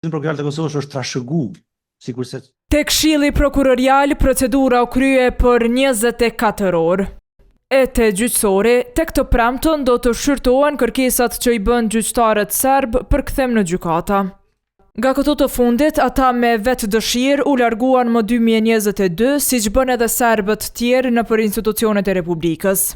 Prokurori të Kosovës është trashëgu, sikurse Tek Këshilli Prokurorial procedura u krye për 24 orë. E te gjyqësori, tek të premtën do të shqyrtohen kërkesat që i bën gjyqtarët serb për kthem në gjykata. Nga këto të fundit, ata me vetë dëshirë u larguan më 2022, siç bën edhe serbët tjerë nëpër institucionet e Republikës.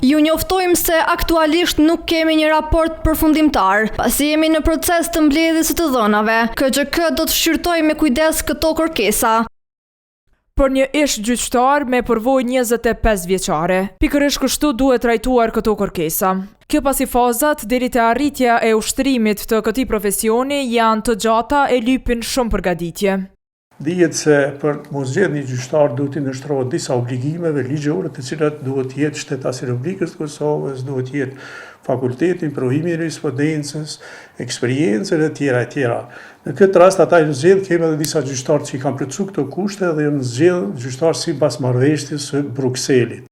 Ju njoftojmë se aktualisht nuk kemi një raport përfundimtar, pasi jemi në proces të mbledhjes së të dhënave. KGK do të shqyrtojë me kujdes këto kërkesa. Për një ish gjyqtar me përvojë 25 vjeçare, pikërisht kështu duhet trajtuar këto kërkesa. Kjo pasi fazat deri te arritja e ushtrimit të këtij profesioni janë të gjata e lypin shumë përgatitje. Dihet se për mos zgjedhë një gjyqtar duhet të ndështrohet disa obligimeve ligjore, të cilat duhet të jetë Shteti i Republikës së Kosovës, duhet të jetë fakulteti, provimi i jurisprudencës, eksperiencën e tjera e tjera. Në këtë rast ata janë zgjedhë, kemi edhe disa gjyqtarë që i kanë plotësuar këto kushte dhe janë zgjedhë gjyqtarë sipas marrëveshjes së Brukselit.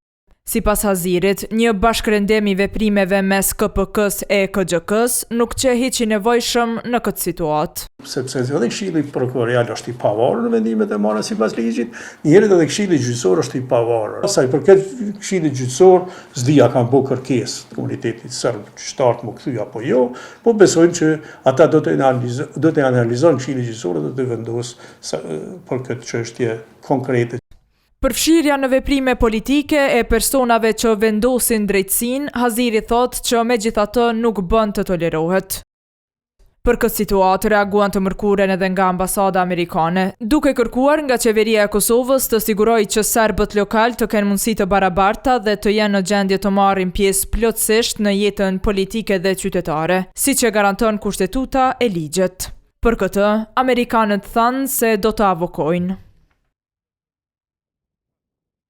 Sipas Hazirit, një bashkërendim i veprimeve mes KPK-s e KGK-s nuk që hiç i nevojshëm në këtë situatë. Sepse edhe Këshilli Prokurorial është i pavarur në vendimet e marra sipas ligjit, njëherë edhe Këshilli Gjyqësor është i pavarur. Sa i përket Këshillit Gjyqësor, s'dia kanë bërë kërkesë komunitetit serb gjyqtarët më kthy apo jo, po besojmë që ata do të analizojnë Këshilli Gjyqësor dhe do të vendosë për këtë çështje konkrete. Përfshirja në veprime politike e personave që vendosin drejtësinë, Haziri thotë që megjithatë nuk bën të tolerohet. Për këtë situatë reaguan të mërkuren edhe nga ambasada amerikane, duke kërkuar nga qeveria e Kosovës të sigurojë që serbët lokal të kenë mundësi të barabarta dhe të jenë në gjendje të marrin pjesë plotësisht në jetën politike dhe qytetare, siç e garanton kushtetuta e ligjet. Për këtë, amerikanët thanë se do të avokojnë.